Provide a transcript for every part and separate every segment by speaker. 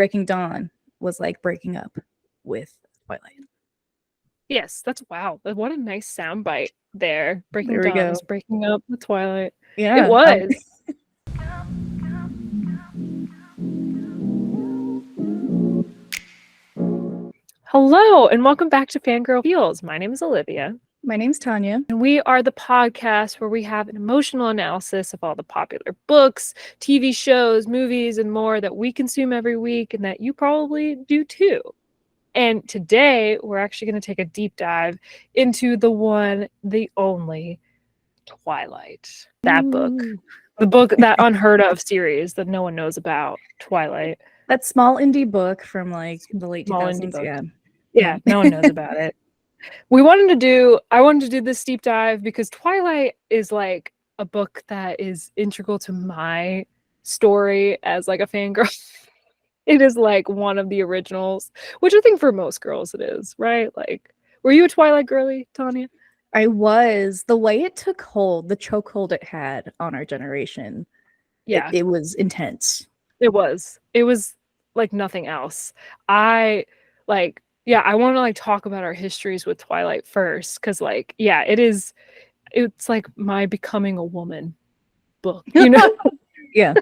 Speaker 1: Breaking Dawn was like breaking up with Twilight.
Speaker 2: Yes, that's wow. What a nice soundbite there. Breaking
Speaker 1: There we
Speaker 2: Dawn
Speaker 1: go.
Speaker 2: was breaking up with Twilight. It
Speaker 1: Yeah.
Speaker 2: was. Hello, and welcome back to Fangirl Feels. My name is Olivia.
Speaker 1: My name's Tanya.
Speaker 2: And we are the podcast where we have an emotional analysis of all the popular books, TV shows, movies, and more that we consume every week and that you probably do too. And today, we're actually going to take a deep dive into the one, the only Twilight. That book. The book, that unheard of series that no one knows about, Twilight.
Speaker 1: That small indie book from like the late
Speaker 2: Small
Speaker 1: 2000s.
Speaker 2: indie book.
Speaker 1: Yeah.
Speaker 2: Yeah, no one knows about it. I wanted to do this deep dive because Twilight is like a book that is integral to my story as like a fangirl. It is like one of the originals, which I think for most girls it is, right? Like, were you a Twilight girly, Tanya?
Speaker 1: I was. The way it took hold, the chokehold it had on our generation.
Speaker 2: Yeah.
Speaker 1: It was intense.
Speaker 2: It was like nothing else. I want to like talk about our histories with Twilight first, because like, yeah, it's like my becoming a woman book, you know?
Speaker 1: Yeah.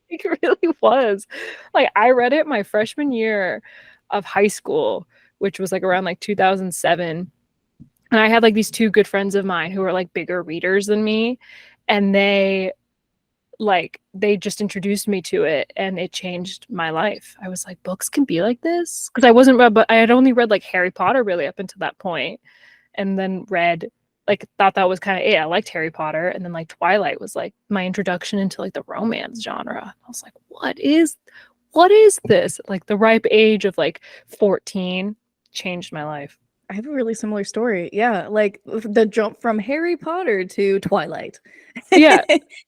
Speaker 2: It really was. Like, I read it my freshman year of high school, which was like around like 2007. And I had like these two good friends of mine who were like bigger readers than me. And they just introduced me to it, and it changed my life. I was like, books can be like this? Because I had only read like Harry Potter really up until that point, and then thought that was kind of it. I liked Harry Potter, and then like Twilight was like my introduction into like the romance genre. I was like, what is this? Like the ripe age of like 14 changed my life.
Speaker 1: I have a really similar story. Yeah, like the jump from Harry Potter to Twilight.
Speaker 2: Yeah,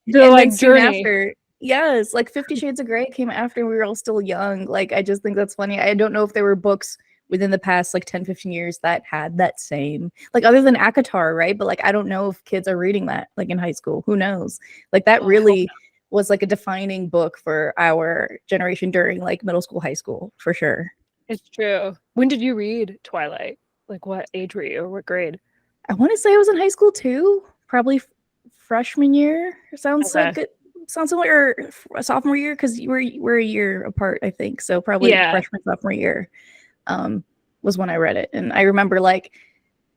Speaker 2: the
Speaker 1: and
Speaker 2: like
Speaker 1: then soon
Speaker 2: journey.
Speaker 1: after, yes, like 50 Shades of Grey came after we were all still young. Like, I just think that's funny. I don't know if there were books within the past like 10, 15 years that had that same, like, other than ACOTAR, right? But like, I don't know if kids are reading that like in high school. Who knows? Like, that really was like a defining book for our generation during like middle school, high school, for sure.
Speaker 2: It's true. When did you read Twilight? Like, what age were you, or what grade?
Speaker 1: I want to say I was in high school too, probably freshman year. Sounds like it. Sounds like a sophomore year, because we're a year apart, I think. So probably freshman, sophomore year was when I read it. And I remember like,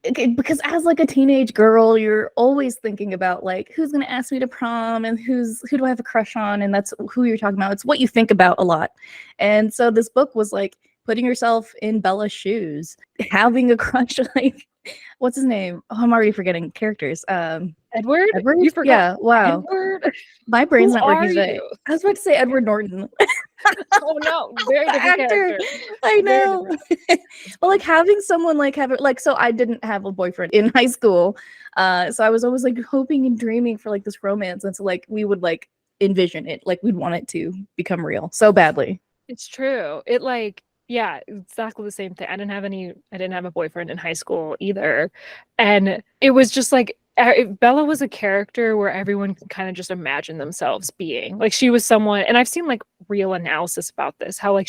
Speaker 1: because as like a teenage girl, you're always thinking about like, who's gonna ask me to prom, and who do I have a crush on, and that's who you're talking about. It's what you think about a lot. And so this book was like putting yourself in Bella's shoes, having a crush, like, what's his name? Oh, I'm already forgetting characters.
Speaker 2: Edward?
Speaker 1: You forgot? Yeah, wow.
Speaker 2: Edward?
Speaker 1: My brain's not working today. I was about to say Edward Norton.
Speaker 2: Oh no, very different character.
Speaker 1: I know. Well, like having someone like so I didn't have a boyfriend in high school. So I was always like hoping and dreaming for like this romance. And so like we would like envision it, like we'd want it to become real so badly.
Speaker 2: It's true. It like, yeah, exactly the same thing. I didn't have a boyfriend in high school either. And it was just like, Bella was a character where everyone can kind of just imagine themselves being. Like, she was someone, and I've seen like real analysis about this, how like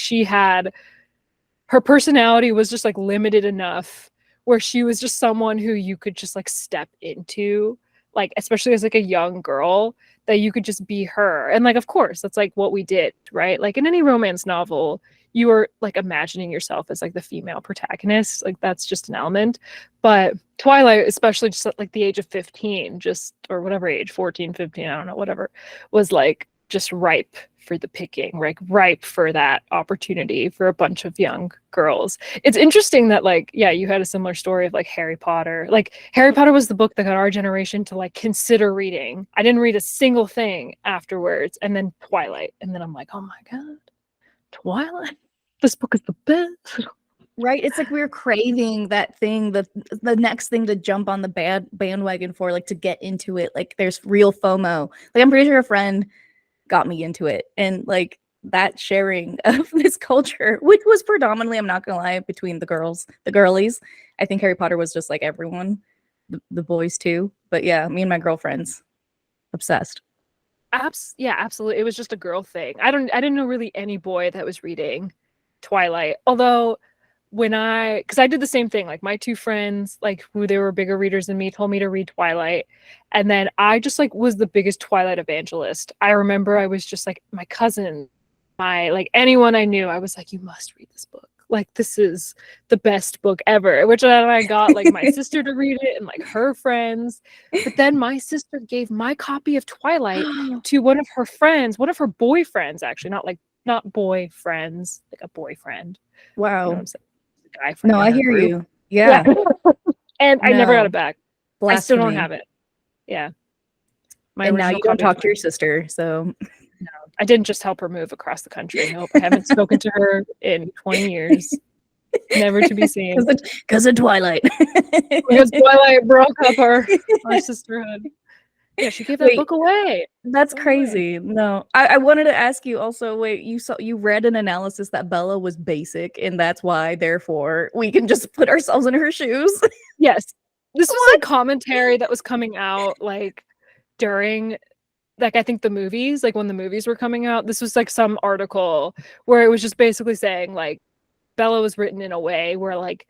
Speaker 2: her personality was just like limited enough where she was just someone who you could just like step into, like, especially as like a young girl, that you could just be her. And like, of course, that's like what we did, right? Like in any romance novel, you are like imagining yourself as like the female protagonist. Like, that's just an element. But Twilight, especially just at like the age of 15, or whatever age, 14, 15, I don't know, whatever, was like just ripe for the picking, like ripe for that opportunity for a bunch of young girls. It's interesting that like, yeah, you had a similar story of like Harry Potter. Like, Harry Potter was the book that got our generation to like consider reading. I didn't read a single thing afterwards. And then Twilight. And then I'm like, oh my God, Twilight, this book is the best.
Speaker 1: Right? It's like we were craving that thing, the next thing to jump on the bandwagon for, like to get into it. Like, there's real FOMO. Like, I'm pretty sure a friend got me into it, and like that sharing of this culture, which was predominantly, I'm not gonna lie, between the girlies. I think Harry Potter was just like everyone, the boys too. But yeah, me and my girlfriends, obsessed.
Speaker 2: Yeah, absolutely. It was just a girl thing. I didn't know really any boy that was reading Twilight. Although because I did the same thing, like my two friends, like who they were bigger readers than me, told me to read Twilight, and then I just like was the biggest Twilight evangelist. I remember I was just like my cousin, like anyone I knew, I was like, you must read this book. Like this is the best book ever. Which then I got like my sister to read it and like her friends. But then my sister gave my copy of Twilight to one of her friends, one of her boyfriends, actually, not boyfriends, like a boyfriend.
Speaker 1: Wow.
Speaker 2: You know what I'm saying? Guy friend.
Speaker 1: No, I hear you. Yeah.
Speaker 2: And I never got it back.
Speaker 1: Blasphemy.
Speaker 2: I still don't have it. Yeah.
Speaker 1: And now you don't talk to your sister, so.
Speaker 2: No, I didn't just help her move across the country. Nope, I haven't spoken to her in 20 years. Never to be seen.
Speaker 1: Because of Twilight.
Speaker 2: Because Twilight broke up our sisterhood. Yeah, she gave that book away.
Speaker 1: That's crazy. No, I wanted to ask you also. Wait, you read an analysis that Bella was basic, and that's why, therefore, we can just put ourselves in her shoes.
Speaker 2: Yes, this was like commentary that was coming out like during, like I think the movies, like when the movies were coming out. This was like some article where it was just basically saying like Bella was written in a way where like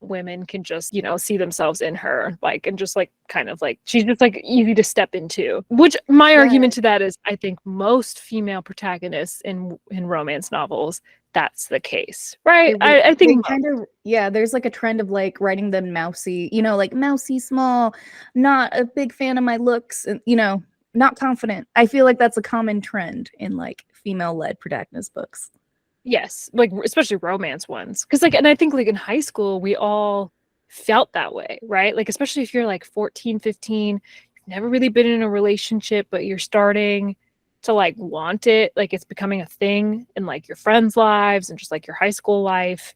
Speaker 2: women can just, you know, see themselves in her, like, and just like kind of like she's just like easy to step into. Which my argument to that is I think most female protagonists in romance novels, that's the case, right? I think
Speaker 1: kind of, yeah, there's like a trend of like writing them mousy, you know, like mousy, small, not a big fan of my looks, and you know, not confident. I feel like that's a common trend in like female-led protagonist books.
Speaker 2: Yes, like especially romance ones, because like, and I think like in high school we all felt that way, right? Like especially if you're like 14, 15, you've never really been in a relationship, but you're starting to like want it, like it's becoming a thing in like your friends' lives and just like your high school life.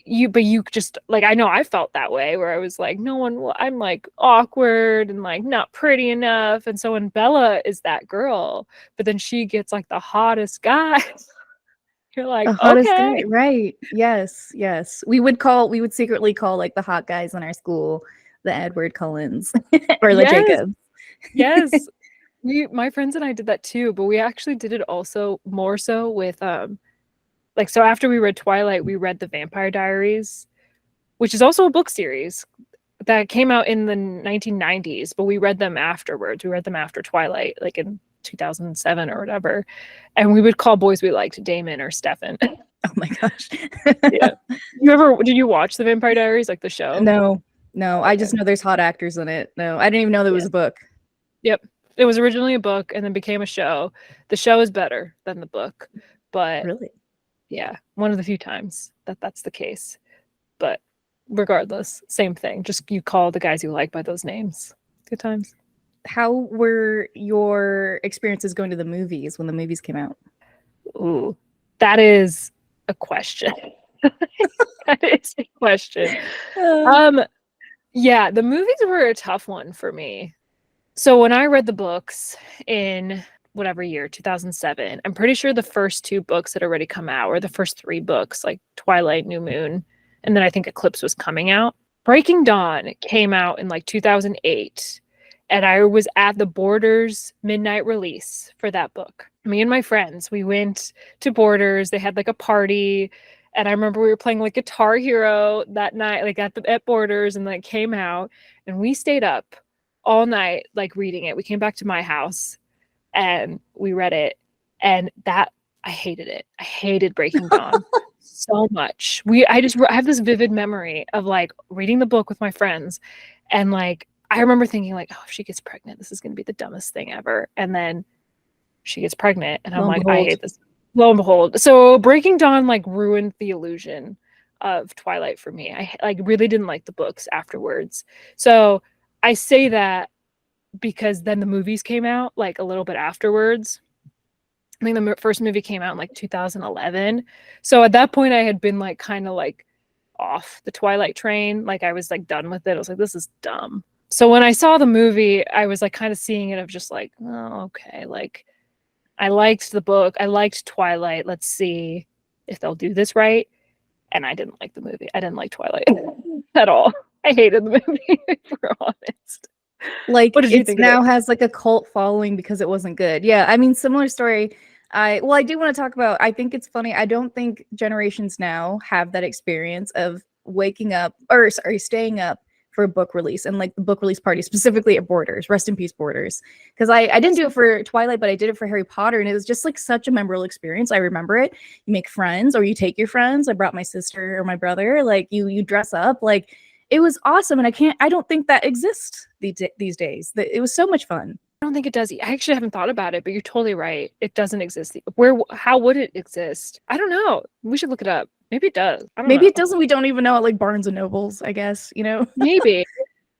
Speaker 2: But you just like, I know I felt that way where I was like, no one will, I'm like awkward and like not pretty enough. And so when Bella is that girl, but then she gets like the hottest guy. You're like, okay,
Speaker 1: right? Yes. We would secretly call like the hot guys in our school the Edward Cullens or the Jacobs.
Speaker 2: Yes, my friends and I did that too, but we actually did it also more so with like, so after we read Twilight, we read the Vampire Diaries, which is also a book series that came out in the 1990s, but we read them afterwards. We read them after Twilight, like in 2007 or whatever, and we would call boys we liked Damon or Stefan.
Speaker 1: Oh my gosh.
Speaker 2: Yeah. Did you watch the Vampire Diaries, like the show?
Speaker 1: No, okay. I just know there's hot actors in it. No, I didn't even know there was a book.
Speaker 2: Yep, it was originally a book and then became a show. The show is better than the book, but
Speaker 1: really,
Speaker 2: yeah, one of the few times that's the case. But regardless, same thing, just you call the guys you like by those names. Good times.
Speaker 1: How were your experiences going to the movies when the movies came out?
Speaker 2: Ooh, that is a question. That is a question. Yeah, the movies were a tough one for me. So when I read the books in whatever year, 2007, I'm pretty sure the first two books had already come out, or the first three books, like Twilight, New Moon, and then I think Eclipse was coming out. Breaking Dawn came out in like 2008. And I was at the Borders midnight release for that book. Me and my friends, we went to Borders. They had like a party. And I remember we were playing like Guitar Hero that night, like at Borders, and like came out. And we stayed up all night, like reading it. We came back to my house and we read it. And I hated it. I hated Breaking Dawn so much. I have this vivid memory of like reading the book with my friends, and like, I remember thinking like, oh, if she gets pregnant, this is going to be the dumbest thing ever. And then she gets pregnant and I'm like, I hate this. Lo and behold. So Breaking Dawn like ruined the illusion of Twilight for me. I like really didn't like the books afterwards. So I say that because then the movies came out like a little bit afterwards. I think the first movie came out in like 2011. So at that point I had been like kind of like off the Twilight train. Like I was like done with it. I was like, this is dumb. So when I saw the movie, I was like kind of seeing it of just like, oh, okay, like I liked the book, I liked Twilight, let's see if they'll do this right. And I didn't like the movie. I didn't like Twilight at all. I hated the movie, if we're honest.
Speaker 1: Like, it now has like a cult following because it wasn't good. Yeah, I mean, similar story. I do want to talk about, I think it's funny. I don't think generations now have that experience of waking up, or sorry, staying up for a book release, and like the book release party, specifically at Borders. Rest in peace, Borders. Because I didn't do it for Twilight, but I did it for Harry Potter, and it was just like such a memorable experience. I remember it. You make friends, or you take your friends. I brought my sister or my brother. Like you dress up. Like it was awesome, and I don't think that exists these days. It was so much fun.
Speaker 2: I don't think it does. I actually haven't thought about it, but you're totally right. It doesn't exist. How would it exist? I don't know. We should look it up. Maybe it does.
Speaker 1: Maybe it doesn't. We don't even know at like Barnes and Nobles, I guess, you know?
Speaker 2: Maybe. It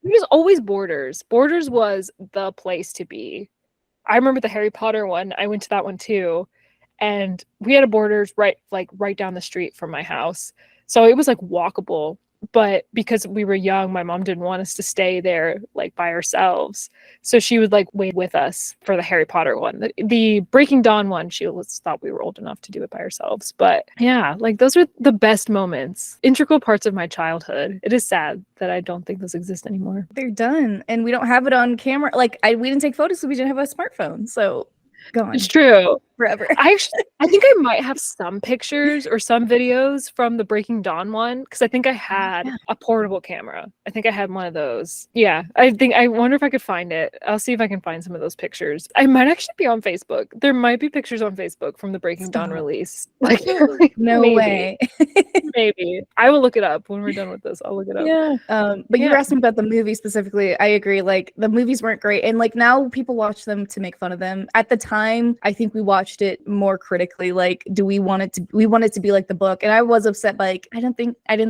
Speaker 2: was always Borders. Borders was the place to be. I remember the Harry Potter one. I went to that one too. And we had a Borders right down the street from my house. So it was like walkable. But because we were young, my mom didn't want us to stay there like by ourselves. So she would like wait with us for the Harry Potter one. The Breaking Dawn one, she thought we were old enough to do it by ourselves. But yeah, like those were the best moments, integral parts of my childhood. It is sad that I don't think those exist anymore.
Speaker 1: They're done. And we don't have it on camera. Like we didn't take photos because we didn't have a smartphone. So gone.
Speaker 2: It's true.
Speaker 1: Forever.
Speaker 2: I think I might have some pictures or some videos from the Breaking Dawn one, because I think I had a portable camera. I think I had one of those. Yeah, I wonder if I could find it. I'll see if I can find some of those pictures. I might actually be on Facebook. There might be pictures on Facebook from the Breaking Dawn release. Like
Speaker 1: no way.
Speaker 2: Maybe. I will look it up when we're done with this. I'll look it up.
Speaker 1: Yeah. But you were asking about the movie specifically. I agree. Like the movies weren't great, and like now people watch them to make fun of them. At the time, I think we watched it more critically. Like, we want it to be like the book, and I was upset. Like, I didn't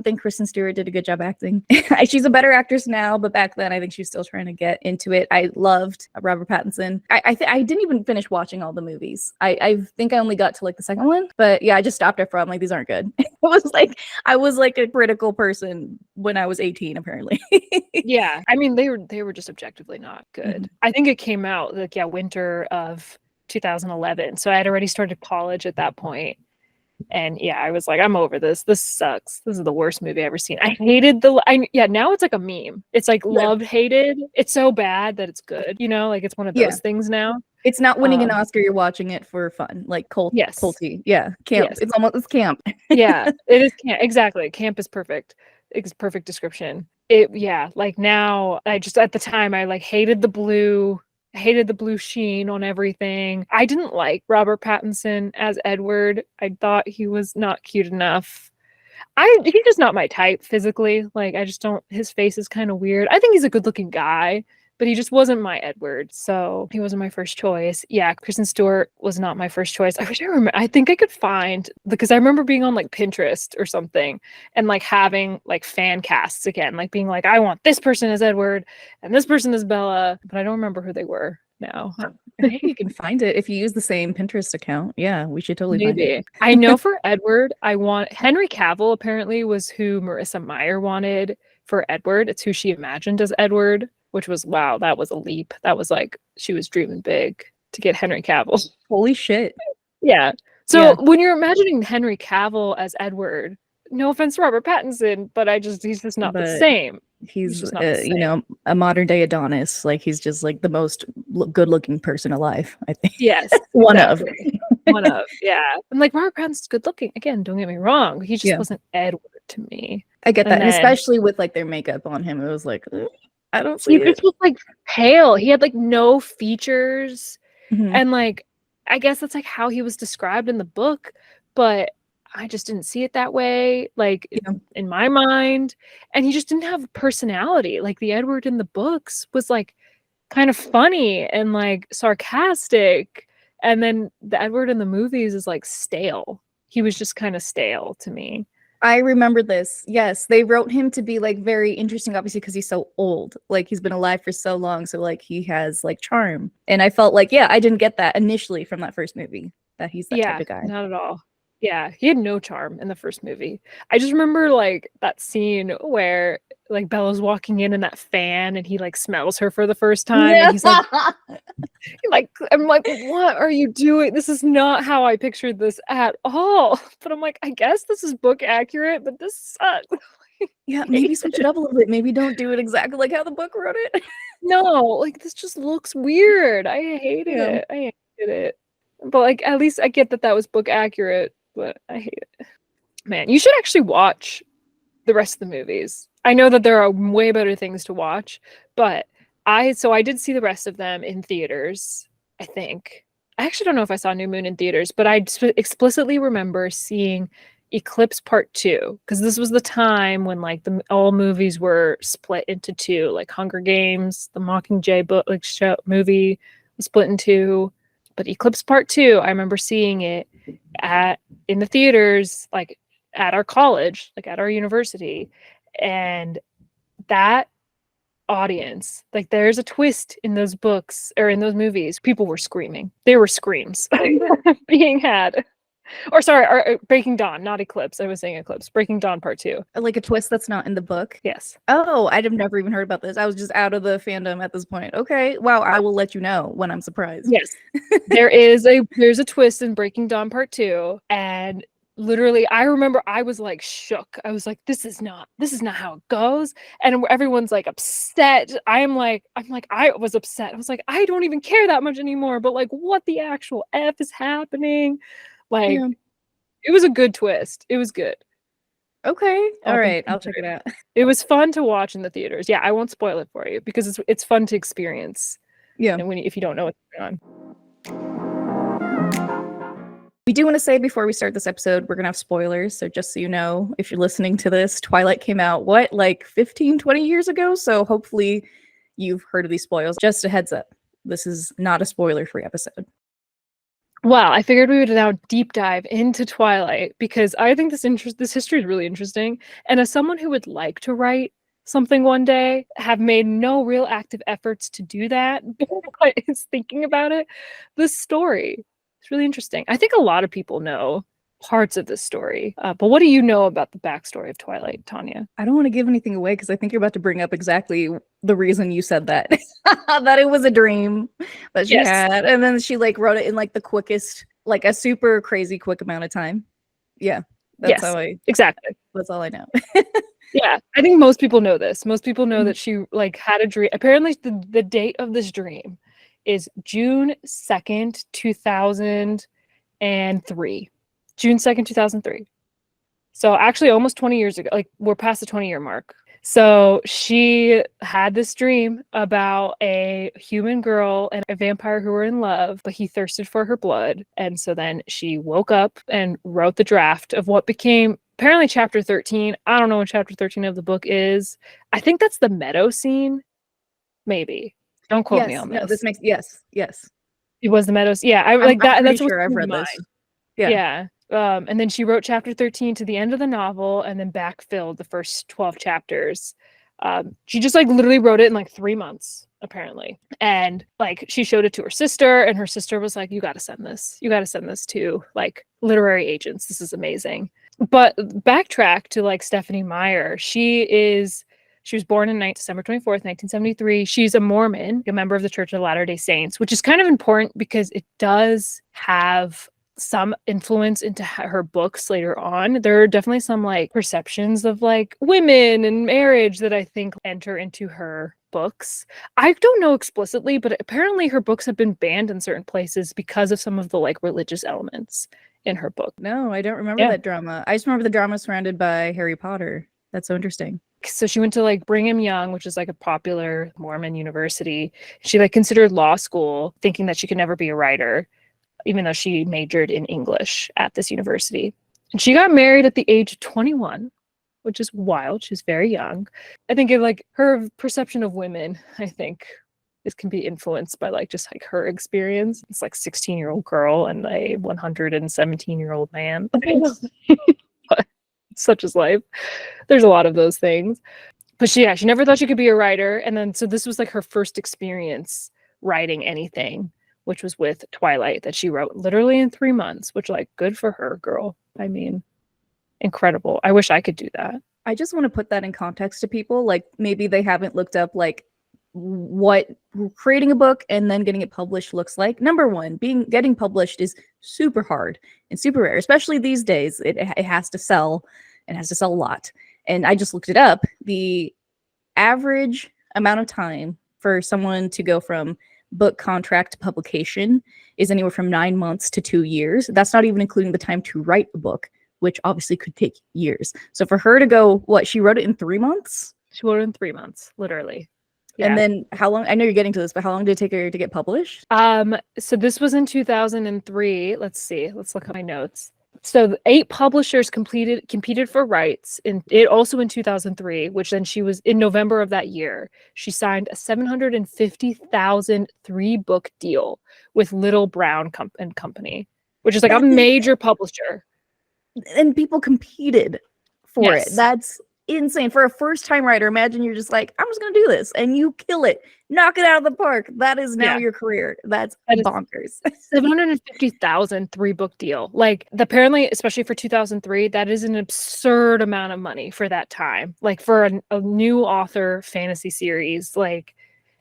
Speaker 1: think Kristen Stewart did a good job acting. She's a better actress now, but back then I think she's still trying to get into it. I loved Robert Pattinson. I didn't even finish watching all the movies. I think I only got to like the second one, but yeah, I just stopped after. I'm like, these aren't good. I was like a critical person when I was 18, apparently.
Speaker 2: Yeah, I mean they were just objectively not good. Mm-hmm. I think it came out like winter of 2011, so I had already started college at that point, and yeah, I was like, I'm over this. This sucks. This is the worst movie I've ever seen. I hated now it's like a meme. It's like loved, hated. It's so bad that it's good. You know, like it's one of those things now.
Speaker 1: It's not winning an Oscar. You're watching it for fun, like culty. Yeah, camp. Yes. It's camp.
Speaker 2: Yeah, it is camp. Exactly. Camp is perfect. It's perfect description. Like now, I just at the time I like hated the blue sheen on everything. I didn't like Robert Pattinson as Edward. I thought he was not cute enough. He's just not my type physically. Like I just don't. His face is kind of weird. I think he's a good-looking guy, but he just wasn't my Edward, so he wasn't my first choice. Yeah, Kristen Stewart was not my first choice. I wish I remember. I think I could find, because I remember being on like Pinterest or something and like having like fan casts again, like being like, I want this person as Edward and this person as Bella, but I don't remember who they were now.
Speaker 1: Maybe you can find it if you use the same Pinterest account. Yeah, we should totally find it.
Speaker 2: I know for Edward, I want Henry Cavill. Apparently was who Marissa Meyer wanted for Edward. It's who she imagined as Edward, which was, wow, that was a leap. That was like, she was dreaming big to get Henry Cavill.
Speaker 1: Holy shit.
Speaker 2: Yeah. So when you're imagining Henry Cavill as Edward, no offense to Robert Pattinson, but he's just not the same.
Speaker 1: He's just not the same. You know, a modern day Adonis. Like he's just like the most good looking person alive, I think.
Speaker 2: Yes.
Speaker 1: One of,
Speaker 2: yeah. And like Robert Pattinson's good looking. Again, don't get me wrong. He just wasn't Edward to me.
Speaker 1: I get that. And especially with like their makeup on him, it was like, I don't see it.
Speaker 2: He just was like pale. He had like no features. Mm-hmm. And like, I guess that's like how he was described in the book, but I just didn't see it that way, like in my mind. And he just didn't have a personality. Like the Edward in the books was like kind of funny and like sarcastic. And then the Edward in the movies is like stale. He was just kind of stale to me.
Speaker 1: I remember this. Yes, they wrote him to be like very interesting, obviously, because he's so old. Like he's been alive for so long, so like he has like charm. And I felt like, I didn't get that initially from that first movie, that he's that type of guy.
Speaker 2: Not at all. Yeah, he had no charm in the first movie. I just remember like that scene where like Bella's walking in that fan and he like smells her for the first time. And he's like, I'm like, what are you doing? This is not how I pictured this at all. But I'm like, I guess this is book accurate, but this sucks.
Speaker 1: Yeah, maybe switch it up a little bit. Maybe don't do it exactly like how the book wrote it.
Speaker 2: No, like this just looks weird. I hated it. I hated it. But like, at least I get that was book accurate, but I hate it. Man, you should actually watch the rest of the movies. I know that there are way better things to watch, but I did see the rest of them in theaters, I think. I actually don't know if I saw New Moon in theaters, but I explicitly remember seeing Eclipse Part 2, because this was the time when like all movies were split into two, like Hunger Games, the Mockingjay book like show movie was split in two. But Eclipse Part 2, I remember seeing it in the theaters, like at our college, like at our university. And that audience, like there's a twist in those books or in those movies. People were screaming. There were screams being had. Or sorry, Breaking Dawn, not Eclipse. I was saying Eclipse. Breaking Dawn Part 2.
Speaker 1: Like a twist that's not in the book?
Speaker 2: Yes.
Speaker 1: Oh, I'd have never even heard about this. I was just out of the fandom at this point. Okay. Wow, I will let you know when I'm surprised.
Speaker 2: Yes. There's a twist in Breaking Dawn Part 2, and literally I remember I was like shook. I was like, this is not how it goes. And everyone's like upset. I was upset. I was like, I don't even care that much anymore, but like what the actual F is happening? Like, yeah. It was a good twist. It was good.
Speaker 1: Okay. All right. I'll check it out.
Speaker 2: It was fun to watch in the theaters. Yeah, I won't spoil it for you because it's fun to experience.
Speaker 1: Yeah.
Speaker 2: And if you don't know what's going
Speaker 1: on. We do want to say before we start this episode, we're going to have spoilers. So just so you know, if you're listening to this, Twilight came out, like 15, 20 years ago? So hopefully you've heard of these spoilers. Just a heads up. This is not a spoiler-free episode.
Speaker 2: Well, I figured we would now deep dive into Twilight because I think this history is really interesting. And as someone who would like to write something one day, have made no real active efforts to do that, but is thinking about it, this story is really interesting. I think a lot of people know parts of this story, but what do you know about the backstory of Twilight, Tanya?
Speaker 1: I don't want to give anything away because I think you're about to bring up exactly the reason you said that. That it was a dream that she had, and then she like wrote it in like the quickest, like a super crazy quick amount of time. Yeah, that's how
Speaker 2: exactly.
Speaker 1: That's all I know.
Speaker 2: Yeah, I think most people know this. Most people know that she like had a dream. Apparently, the date of this dream is June 2nd, 2003. June 2nd, 2003. So actually almost 20 years ago, like we're past the 20-year mark. So she had this dream about a human girl and a vampire who were in love, but he thirsted for her blood. And so then she woke up and wrote the draft of what became apparently chapter 13. I don't know what chapter 13 of the book is. I think that's the meadow scene. Maybe. Don't quote me on this.
Speaker 1: No, this makes yes.
Speaker 2: It was the meadows. Yeah, I'm like that.
Speaker 1: I'm
Speaker 2: that's
Speaker 1: sure I've read this.
Speaker 2: Yeah. And then she wrote chapter 13 to the end of the novel and then backfilled the first 12 chapters. She just like literally wrote it in like 3 months, apparently. And like she showed it to her sister, and her sister was like, you got to send this. You got to send this to like literary agents. This is amazing. But backtrack to like Stephenie Meyer. She was born on December 24th, 1973. She's a Mormon, a member of the Church of Latter-day Saints, which is kind of important because it does have some influence into her books later on. There are definitely some like perceptions of like women and marriage that I think enter into her books. I don't know explicitly, but apparently her books have been banned in certain places because of some of the like religious elements in her book.
Speaker 1: No, I don't remember that drama. I just remember the drama surrounded by Harry Potter. That's so interesting.
Speaker 2: So she went to like Brigham Young, which is like a popular Mormon university. She like considered law school, thinking that she could never be a writer, even though she majored in English at this university. And she got married at the age of 21, which is wild. She's very young. I think like her perception of women, I think this can be influenced by like just like her experience. It's like 16-year-old girl and a 117-year-old man. But such is life. There's a lot of those things. But she never thought she could be a writer. And then so this was like her first experience writing anything, which was with Twilight, that she wrote literally in 3 months, which like good for her, girl. I mean, incredible. I wish I could do that.
Speaker 1: I just want to put that in context to people. Like maybe they haven't looked up like what creating a book and then getting it published looks like. Number one, getting published is super hard and super rare, especially these days. It has to sell and has to sell a lot. And I just looked it up. The average amount of time for someone to go from book contract to publication is anywhere from 9 months to 2 years. That's not even including the time to write a book, which obviously could take years. So for her to go, she wrote it in 3 months?
Speaker 2: She wrote it in 3 months, literally.
Speaker 1: Yeah. And then how long, I know you're getting to this, but how long did it take her to get published?
Speaker 2: So this was in 2003. Let's see. Let's look at my notes. So 8 publishers competed for rights in 2003, which then she was in November of that year. She signed a $750,000 3-book deal with Little Brown and Company, which is like a major publisher.
Speaker 1: And people competed for it. That's insane. For a first-time writer, imagine you're just like, I'm just going to do this, and you kill it. Knock it out of the park. That is now your career. That bonkers.
Speaker 2: $750,000 3-book deal. Like, apparently, especially for 2003, that is an absurd amount of money for that time. Like, for a new author fantasy series. Like,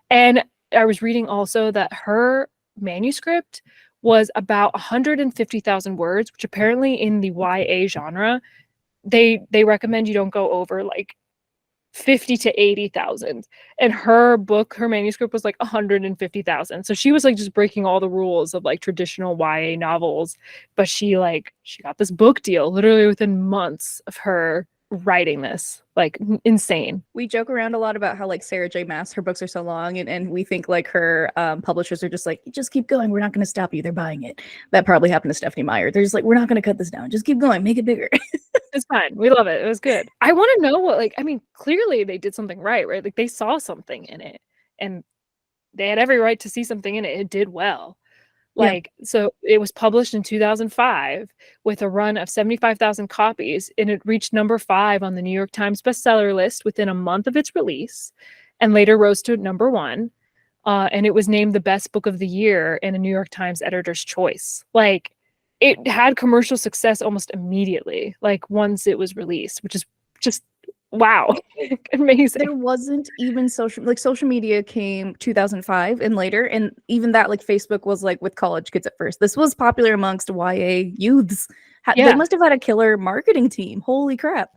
Speaker 2: and I was reading also that her manuscript was about 150,000 words, which apparently in the YA genre, they recommend you don't go over like 50 to 80,000. And her manuscript was like 150,000. So she was like just breaking all the rules of like traditional YA novels. But she got this book deal literally within months of her writing this. Like, insane.
Speaker 1: We joke around a lot about how like Sarah J. Maas, her books are so long, and we think like her publishers are just like, just keep going, we're not going to stop you, they're buying it. That probably happened to Stephenie Meyer. They're just like, we're not going to cut this down, just keep going, make it bigger.
Speaker 2: It's fine, we love it, it was good. I want to know what, like, I mean, clearly they did something right? Like, they saw something in it, and they had every right to see something in it. It did well. Like, so it was published in 2005 with a run of 75,000 copies, and it reached number 5 on the New York Times bestseller list within a month of its release, and later rose to number 1. And it was named the best book of the year in a New York Times editor's choice. Like, it had commercial success almost immediately, like once it was released, which is just wow. Amazing.
Speaker 1: There wasn't even social media came 2005 and later, and even that, like, Facebook was like with college kids at first. This was popular amongst YA youths. They must have had a killer marketing team. Holy crap.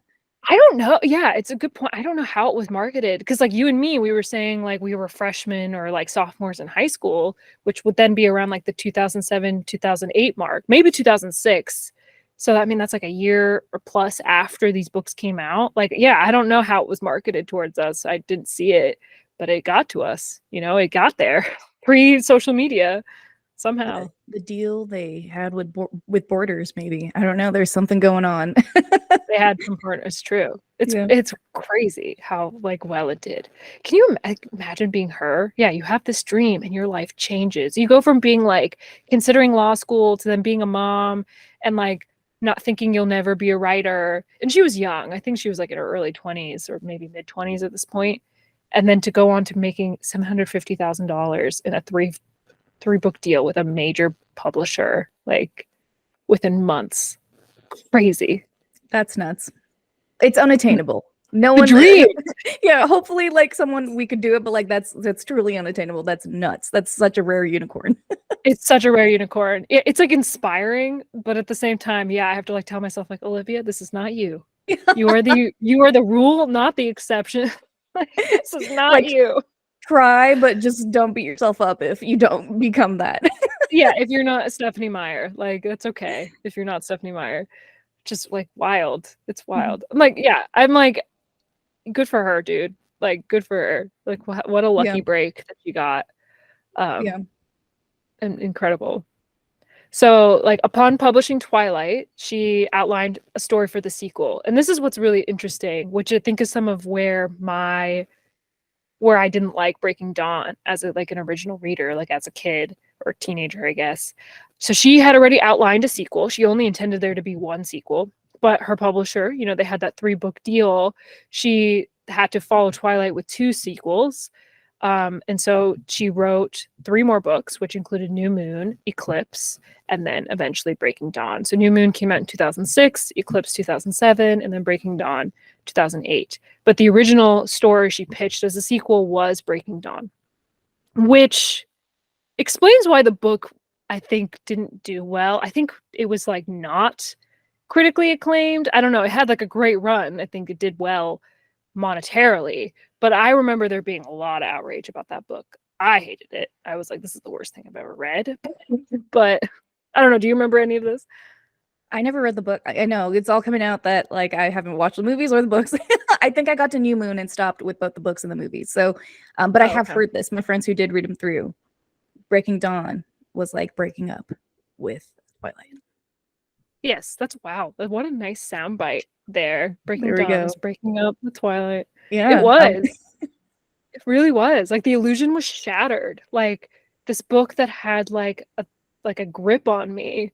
Speaker 2: I don't know. Yeah, it's a good point. I don't know how it was marketed, because like you and me, we were saying like we were freshmen or like sophomores in high school, which would then be around like the 2007, 2008 mark, maybe 2006. So I mean, that's like a year or plus after these books came out. Like, yeah, I don't know how it was marketed towards us. I didn't see it, but it got to us. You know, it got there pre-social media somehow.
Speaker 1: The deal they had with Borders, maybe. I don't know. There's something going on.
Speaker 2: They had some partners. It's true. It's crazy how like well it did. Can you imagine being her? Yeah, you have this dream and your life changes. You go from being like considering law school to then being a mom and like not thinking you'll never be a writer. And she was young. I think she was like in her early 20s or maybe mid 20s at this point. And then to go on to making $750,000 in a three-book deal with a major publisher, like within months. Crazy.
Speaker 1: That's nuts. It's unattainable. No
Speaker 2: one dream.
Speaker 1: Yeah, hopefully like someone we could do it, but like that's truly unattainable. That's nuts. That's such a rare unicorn.
Speaker 2: It's such a rare unicorn. It's like inspiring, but at the same time, yeah, I have to like tell myself like, Olivia, this is not you. You are the rule, not the exception. This is not like, you.
Speaker 1: Try, but just don't beat yourself up if you don't become that.
Speaker 2: Yeah, if you're not Stephenie Meyer, like that's okay. If you're not Stephenie Meyer, just like wild. It's wild. I'm like, yeah, I'm like, good for her, dude. Like, good for her. Like, what a lucky break that she got. And incredible. So, like, upon publishing Twilight, she outlined a story for the sequel, and this is what's really interesting, which I think is some of where I didn't like Breaking Dawn as an original reader, like as a kid or teenager, I guess. So she had already outlined a sequel. She only intended there to be one sequel, but her publisher, you know, they had that 3-book deal. She had to follow Twilight with 2 sequels. And so she wrote 3 more books, which included New Moon, Eclipse, and then eventually Breaking Dawn. So New Moon came out in 2006, Eclipse 2007, and then Breaking Dawn 2008. But the original story she pitched as a sequel was Breaking Dawn, which explains why the book, I think, didn't do well. I think it was like not critically acclaimed. I don't know. It had like a great run. I think it did well monetarily, but I remember there being a lot of outrage about that book. I hated it. I was like, this is the worst thing I've ever read. But I don't know. Do you remember any of this?
Speaker 1: I never read the book. I know it's all coming out that like I haven't watched the movies or the books. I think I got to New Moon and stopped with both the books and the movies. So, but I have heard this. My friends who did read them through, Breaking Dawn was like breaking up with Twilight.
Speaker 2: Yes, that's wow. What a nice soundbite there. Breaking Dawn is breaking up with Twilight. Yeah, it was. It really was. Like the illusion was shattered. Like this book that had like a grip on me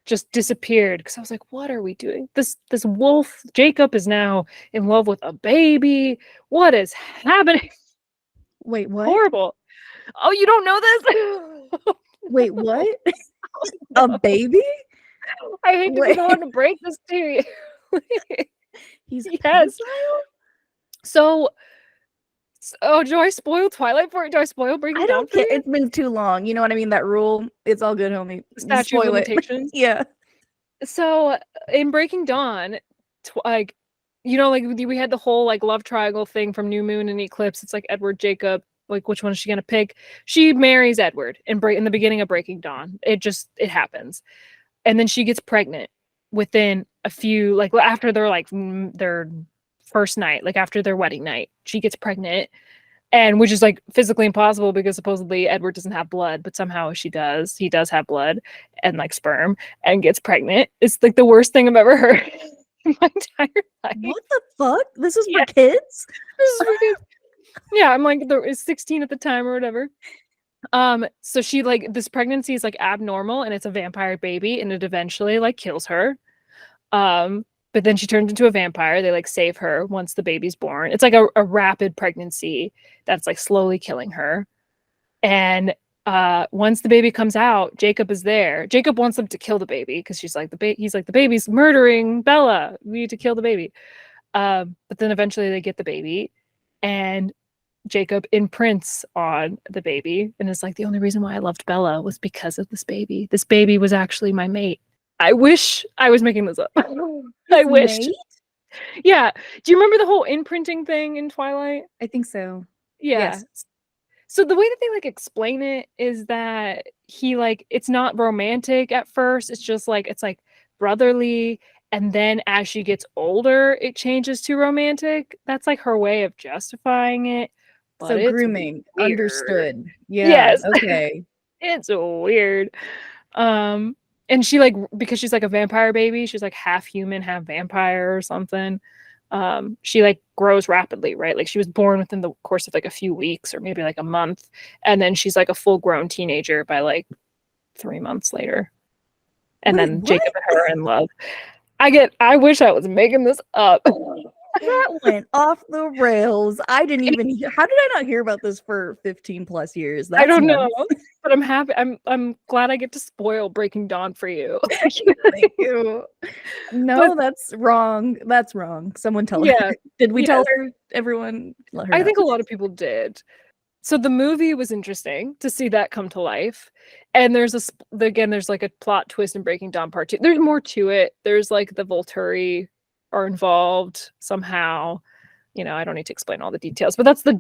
Speaker 2: just disappeared because I was like, what are we doing? This wolf Jacob is now in love with a baby. What is happening?
Speaker 1: Wait, what?
Speaker 2: Horrible. Oh, you don't know this?
Speaker 1: Wait, what? A baby?
Speaker 2: I hate to be the one to break this to you.
Speaker 1: He's a pedophile?
Speaker 2: So, do I spoil Twilight for you? Do I spoil Breaking Dawn for you?
Speaker 1: It's been too long. You know what I mean? That rule. It's all good, homie.
Speaker 2: Statute of limitations.
Speaker 1: Yeah.
Speaker 2: So in Breaking Dawn, like, you know, like we had the whole like love triangle thing from New Moon and Eclipse. It's like Edward, Jacob. Like, which one is she gonna pick? She marries Edward in the beginning of Breaking Dawn. It happens, and then she gets pregnant within a few, like after their first night, like after their wedding night, she gets pregnant, and which is like physically impossible because supposedly Edward doesn't have blood, but somehow he does have blood and like sperm, and gets pregnant. It's like the worst thing I've ever heard in my entire life.
Speaker 1: What the fuck? This is for kids?
Speaker 2: This is for kids. Yeah, I'm like, there is 16 at the time or whatever. So she like, this pregnancy is like abnormal and it's a vampire baby and it eventually like kills her. But then she turns into a vampire. They like save her once the baby's born. It's like a rapid pregnancy that's like slowly killing her. And once the baby comes out, Jacob is there. Jacob wants them to kill the baby because he's like, the baby's murdering Bella. We need to kill the baby. But then eventually they get the baby, and Jacob imprints on the baby and is like, the only reason why I loved Bella was because of this baby. This baby was actually my mate. I wish I was making this up. I wished. Mate? Yeah. Do you remember the whole imprinting thing in Twilight?
Speaker 1: I think so.
Speaker 2: Yeah. Yes. So the way that they like explain it is that he like, it's not romantic at first. It's just like, it's like brotherly. And then as she gets older, it changes to romantic. That's like her way of justifying it.
Speaker 1: But so grooming, weird. Understood. Yeah.
Speaker 2: Yes.
Speaker 1: Okay.
Speaker 2: It's weird. And she like, because she's like a vampire baby, she's like half human, half vampire or something. She like grows rapidly, right? Like she was born within the course of like a few weeks or maybe like a month. And then she's like a full grown teenager by like 3 months later. And then Jacob and her are in love. I wish I was making this up.
Speaker 1: That went off the rails. I didn't even how did I not hear about this for 15 plus years?
Speaker 2: I don't know, but I'm happy. I'm glad I get to spoil Breaking Dawn for you.
Speaker 1: Thank you. No, that's wrong. That's wrong. Someone tell her. Did we tell her? Everyone let her know.
Speaker 2: I think a lot of people did. So the movie was interesting to see that come to life. And there's there's like a plot twist in Breaking Dawn Part 2. There's more to it. There's like the Volturi are involved somehow. You know, I don't need to explain all the details, but that's the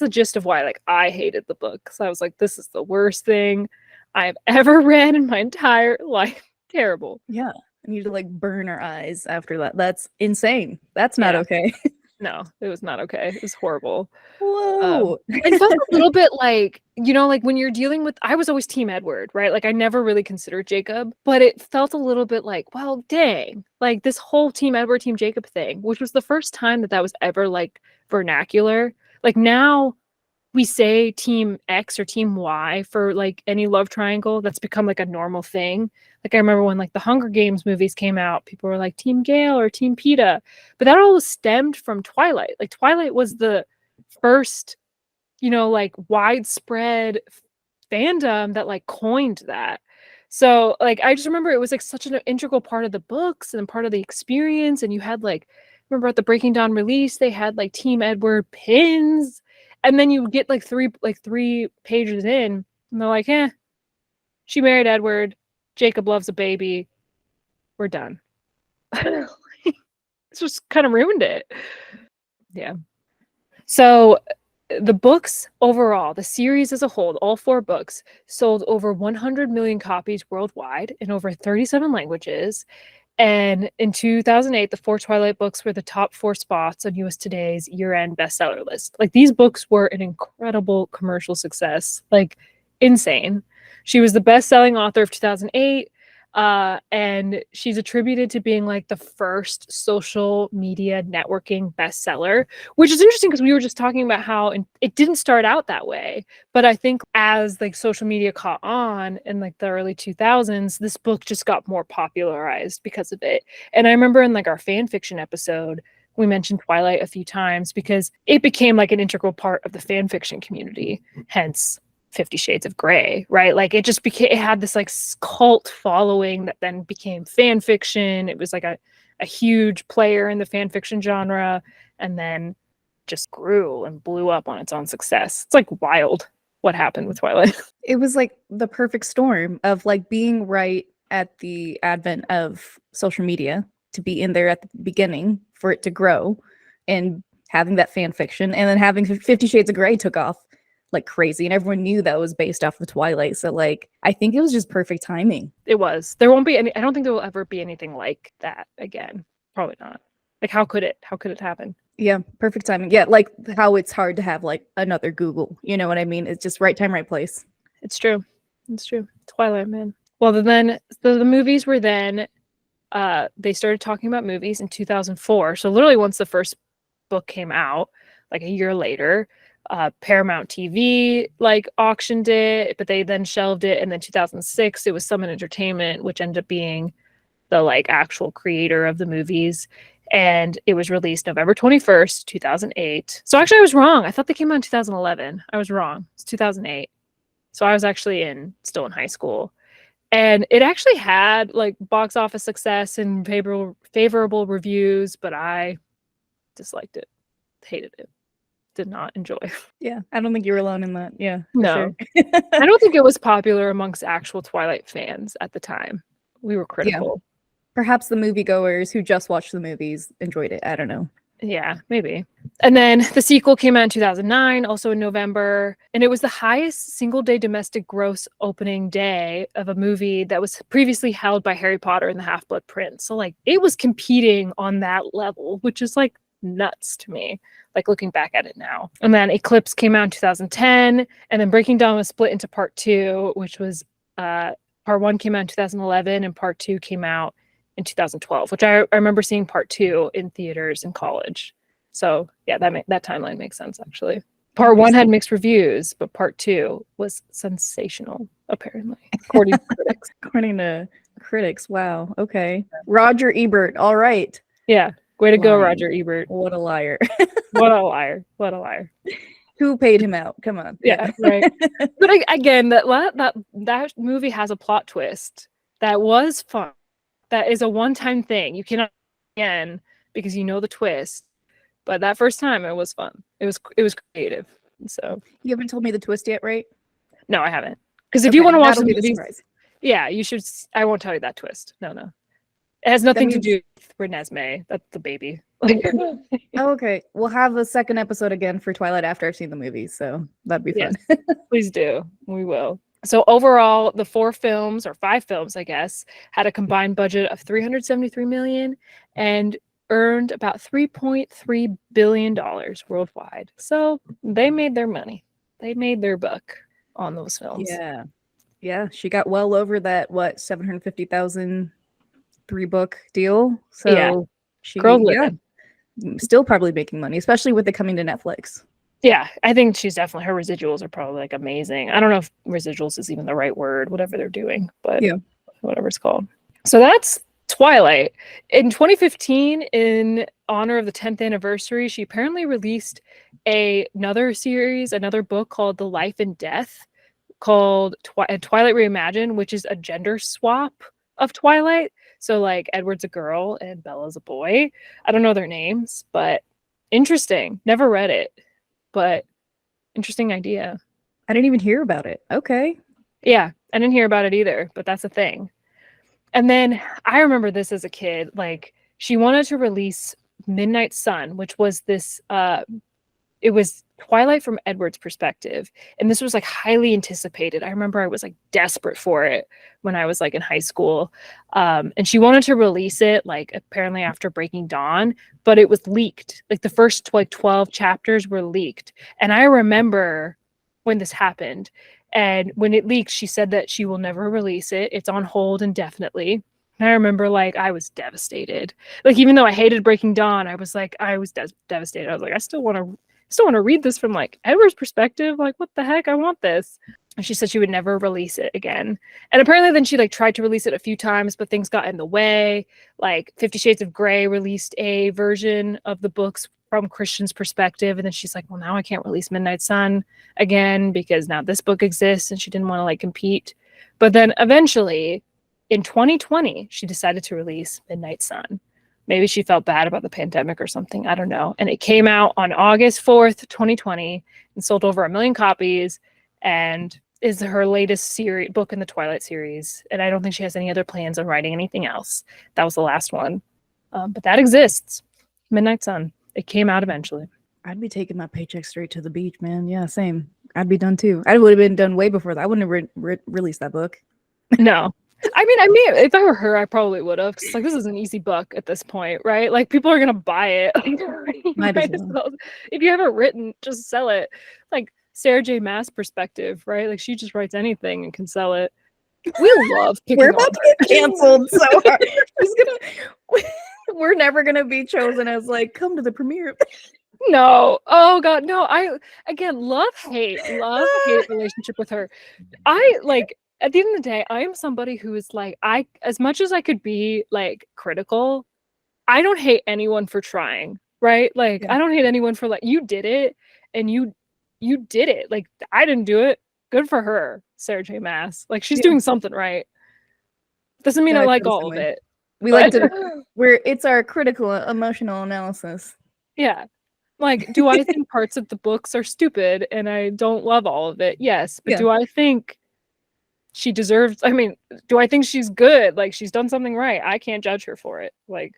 Speaker 2: gist of why like I hated the book. So I was like, this is the worst thing I've ever read in my entire life. Terrible.
Speaker 1: Yeah. I need to like burn our eyes after that. That's insane. That's not okay.
Speaker 2: No, it was not okay. It was horrible.
Speaker 1: Whoa.
Speaker 2: It felt a little bit like, you know, like when you're dealing with, I was always Team Edward, right? Like I never really considered Jacob, but it felt a little bit like, well, dang, like this whole Team Edward, Team Jacob thing, which was the first time that was ever like vernacular. Like now we say Team X or Team Y for like any love triangle. That's become like a normal thing. Like I remember when like the Hunger Games movies came out, people were like Team Gale or Team Peeta, but that all stemmed from Twilight. Like Twilight was the first, you know, like widespread fandom that like coined that. So like I just remember it was like such an integral part of the books and part of the experience. And you had like, remember at the Breaking Dawn release, they had like Team Edward pins. And then you get like three pages in, and they're like, she married Edward. Jacob loves a baby. We're done. It's just kind of ruined it. Yeah. So the books overall, the series as a whole, all 4 books, sold over 100 million copies worldwide in over 37 languages. And in 2008, the 4 Twilight books were the top 4 spots on US Today's year-end bestseller list. Like, these books were an incredible commercial success, like insane. She was the best-selling author of 2008. And she's attributed to being like the first social media networking bestseller, which is interesting because we were just talking about how it didn't start out that way. But I think as like social media caught on in like the early 2000s, this book just got more popularized because of it. And I remember in like our fan fiction episode, we mentioned Twilight a few times because it became like an integral part of the fan fiction community, hence 50 Shades of Grey, right? Like it just became, it had this like cult following that then became fan fiction. It was like a huge player in the fan fiction genre, and then just grew and blew up on its own success. It's like wild what happened with Twilight.
Speaker 1: It was like the perfect storm of like being right at the advent of social media, to be in there at the beginning for it to grow, and having that fan fiction, and then having 50 Shades of Grey took off like crazy, and everyone knew that was based off of Twilight. So like I think it was just perfect timing.
Speaker 2: It was. There won't be any, I don't think there will ever be anything like that again. Probably not. Like how could it happen?
Speaker 1: Yeah, perfect timing. Yeah, like how it's hard to have like another Google, you know what I mean? It's just right time, right place.
Speaker 2: It's true. Twilight, man. Well, then the movies were then they started talking about movies in 2004. So literally once the first book came out, like a year later, Paramount TV like auctioned it, but they then shelved it. And then 2006, it was Summit Entertainment, which ended up being the like actual creator of the movies. And it was released November 21st, 2008. So actually I was wrong. I thought they came out in 2011. I was wrong. It's 2008. So I was actually still in high school. And it actually had like box office success and favorable reviews, but I disliked it, hated it. Did not enjoy.
Speaker 1: Yeah, I don't think you were alone in that. Yeah,
Speaker 2: no,
Speaker 1: sure.
Speaker 2: I don't think it was popular amongst actual Twilight fans at the time. We were critical.
Speaker 1: Yeah. Perhaps the moviegoers who just watched the movies enjoyed it. I don't know.
Speaker 2: Yeah, maybe. And then the sequel came out in 2009, also in November, and it was the highest single-day domestic gross opening day of a movie that was previously held by Harry Potter and the Half-Blood Prince. So like it was competing on that level, which is like nuts to me, like looking back at it now. And then Eclipse came out in 2010, and then Breaking Dawn was split into part 2, which was part 1 came out in 2011 and part 2 came out in 2012, which I remember seeing part 2 in theaters in college. So yeah, that timeline makes sense actually. Part 1 had mixed reviews, but part 2 was sensational, apparently, according to critics.
Speaker 1: According to critics, wow. Okay. Roger Ebert, all right.
Speaker 2: Yeah. Way to go, Roger Ebert.
Speaker 1: What a liar.
Speaker 2: What a liar. What a liar.
Speaker 1: Who paid him out? Come on.
Speaker 2: Yeah, right. But again, that movie has a plot twist that was fun. That is a one-time thing. You cannot again because you know the twist. But that first time it was fun. It was creative. So
Speaker 1: you haven't told me the twist yet, right?
Speaker 2: No, I haven't. Because if you want to watch the
Speaker 1: movie,
Speaker 2: yeah, you should. I won't tell you that twist. No. It has nothing to do with Renesmee. That's the baby.
Speaker 1: Oh, okay. We'll have a second episode again for Twilight after I've seen the movies, so that'd be fun.
Speaker 2: Yes, please do. We will. So overall, the 4 films, or 5 films, I guess, had a combined budget of $373 million and earned about $3.3 billion worldwide. So they made their money. They made their buck on those films.
Speaker 1: Yeah. She got well over that 750,000 3-book deal. So
Speaker 2: yeah.
Speaker 1: Still probably making money, especially with it coming to Netflix.
Speaker 2: Yeah, I think she's definitely, her residuals are probably like amazing. I don't know if residuals is even the right word, whatever they're doing, but yeah, whatever it's called. So that's Twilight. In 2015, in honor of the 10th anniversary, she apparently released another book called The Life and Death, called Twilight Reimagined, which is a gender swap of Twilight. So like Edward's a girl and Bella's a boy. I don't know their names, but interesting. Never read it, but interesting idea.
Speaker 1: I didn't even hear about it. Okay.
Speaker 2: Yeah, I didn't hear about it either, but that's a thing. And then I remember this as a kid, like she wanted to release Midnight Sun, which was this it was Twilight from Edward's perspective. And this was like highly anticipated. I remember I was like desperate for it when I was like in high school. And she wanted to release it like apparently after Breaking Dawn, but it was leaked. Like the first like 12 chapters were leaked. And I remember when this happened. And when it leaked, she said that she will never release it. It's on hold indefinitely. And I remember like I was devastated. Like even though I hated Breaking Dawn, I was like devastated. I was like, I still want to read this from like Edward's perspective. Like, what the heck? I want this. And she said she would never release it again. And apparently then she like tried to release it a few times, but things got in the way. Like 50 Shades of Grey released a version of the books from Christian's perspective. And then she's like, well, now I can't release Midnight Sun again because now this book exists, and she didn't want to like compete. But then eventually in 2020, she decided to release Midnight Sun. Maybe she felt bad about the pandemic or something. I don't know. And it came out on August 4th, 2020 and sold over 1 million copies and is her latest book in the Twilight series. And I don't think she has any other plans on writing anything else. That was the last one. But that exists. Midnight Sun. It came out eventually.
Speaker 1: I'd be taking my paycheck straight to the beach, man. Yeah, same. I'd be done too. I would have been done way before that. I wouldn't have released that book.
Speaker 2: No. I mean, if I were her, I probably would have. Cause like this is an easy book at this point, right? Like people are gonna buy it. Might as well. If you have it written, just sell it. Like Sarah J. Maas perspective, right? Like she just writes anything and can sell it. We love
Speaker 1: We're about to get canceled so hard. We're never gonna be chosen as like come to the premiere.
Speaker 2: No. Oh god, no. I again love-hate relationship with her. I like at the end of the day, I am somebody who is like, as much as I could be like critical, I don't hate anyone for trying, right? Like, yeah. I don't hate anyone for like, you did it and you did it. Like, I didn't do it. Good for her, Sarah J. Maas. Like, she's doing something right. Doesn't mean I like all of it.
Speaker 1: We like to, it's our critical emotional analysis.
Speaker 2: Yeah. Like, do I think parts of the books are stupid and I don't love all of it? Yes. But do I think she deserves, I mean, do I think she's good? Like she's done something right. I can't judge her for it. Like,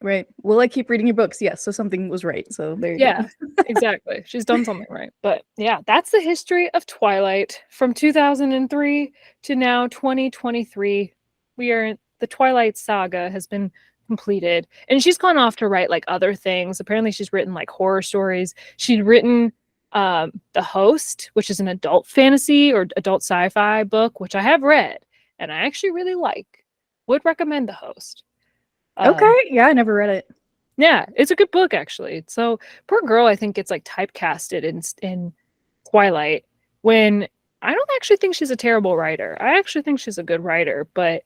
Speaker 1: right. Well, I keep reading your books. Yes. So something was right. So there you go.
Speaker 2: Exactly. She's done something right. But yeah, that's the history of Twilight from 2003 to now 2023. The Twilight saga has been completed, and she's gone off to write like other things. Apparently she's written like horror stories. She'd written The Host, which is an adult fantasy or adult sci-fi book, which I have read and I actually really like. Would recommend The Host.
Speaker 1: Okay. Yeah, I never read it.
Speaker 2: Yeah, it's a good book actually. So poor girl, I think gets like typecasted in Twilight when I don't actually think she's a terrible writer. I actually think she's a good writer, but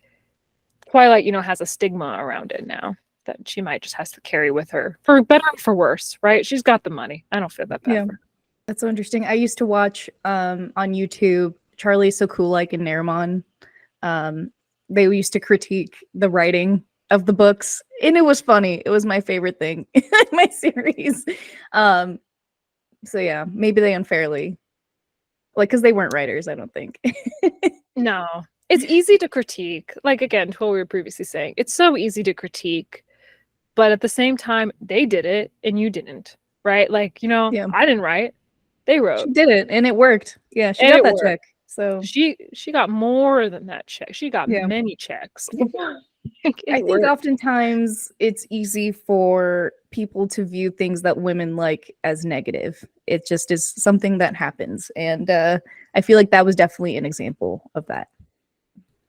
Speaker 2: Twilight, has a stigma around it now that she might just has to carry with her for better or for worse, right? She's got the money. I don't feel that bad for her.
Speaker 1: That's so interesting. I used to watch on YouTube Charlie's So Cool Like in Naramon. They used to critique the writing of the books, and it was funny. It was my favorite thing in my series. So yeah, maybe they unfairly, like, because they weren't writers, I don't think.
Speaker 2: No, it's easy to critique. Like again, to what we were previously saying, it's so easy to critique, but at the same time, they did it and you didn't, right? Like I didn't write. They wrote.
Speaker 1: She did it, and it worked. Yeah, she got that check. So
Speaker 2: she got more than that check. She got many checks.
Speaker 1: I think oftentimes it's easy for people to view things that women like as negative. It just is something that happens, and I feel like that was definitely an example of that.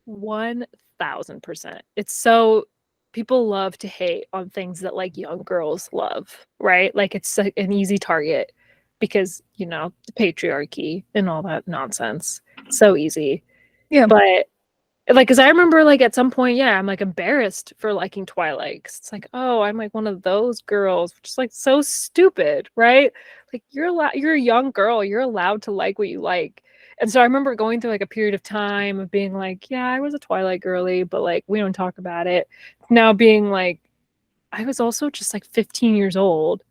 Speaker 2: 1000%. It's so people love to hate on things that like young girls love, right? Like it's like an easy target. Because, the patriarchy and all that nonsense. So easy. Yeah. But, like, because I remember, like, at some point, I'm, like, embarrassed for liking Twilight. Because it's like, oh, I'm, like, one of those girls. Which is, like, so stupid, right? Like, you're a young girl. You're allowed to like what you like. And so I remember going through, like, a period of time of being like, yeah, I was a Twilight girly. But, like, we don't talk about it. Now being, like, I was also just, like, 15 years old.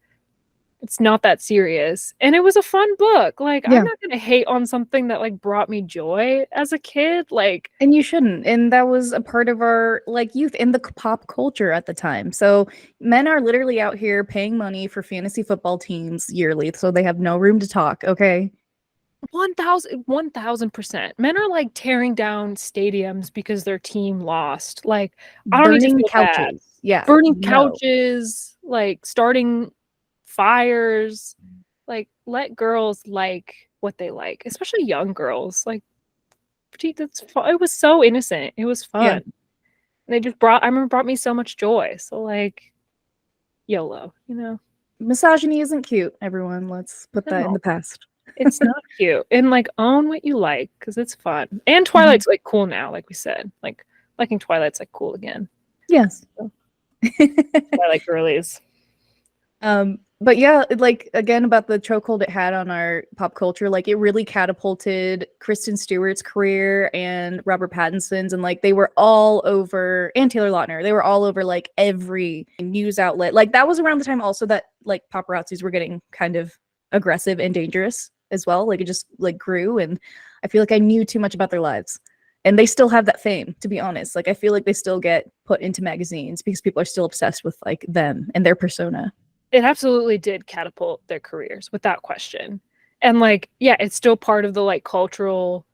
Speaker 2: It's not that serious. And it was a fun book. Like,
Speaker 1: Yeah.
Speaker 2: I'm not gonna hate on something that like brought me joy as a kid. Like,
Speaker 1: and you shouldn't. And that was a part of our like youth in the pop culture at the time. So men are literally out here paying money for fantasy football teams yearly, so they have no room to talk. Okay.
Speaker 2: 1000%. Men are like tearing down stadiums because their team lost. Like, I don't need to
Speaker 1: Burning
Speaker 2: feel bad.
Speaker 1: couches. Yeah.
Speaker 2: Burning
Speaker 1: No.
Speaker 2: couches, like starting fires. Like, let girls like what they like, especially young girls. Like, gee, that's fun. It was so innocent. It was
Speaker 1: Yeah.
Speaker 2: fun. And it just brought me so much joy. So like, YOLO, you know.
Speaker 1: Misogyny isn't cute, everyone. Let's put that in the past.
Speaker 2: It's not cute. And like, own what you like because it's fun. And Twilight's like cool now, like we said. Like, liking Twilight's like cool again.
Speaker 1: Yes.
Speaker 2: So, I like girlies.
Speaker 1: But yeah, like again about the chokehold it had on our pop culture, like it really catapulted Kristen Stewart's career and Robert Pattinson's, and like they were all over, and Taylor Lautner, they were all over like every news outlet. Like that was around the time also that like paparazzis were getting kind of aggressive and dangerous as well. Like it just like grew, and I feel like I knew too much about their lives. And they still have that fame, to be honest. Like I feel like they still get put into magazines because people are still obsessed with like them and their persona.
Speaker 2: It absolutely did catapult their careers without question. And like, yeah, it's still part of the like cultural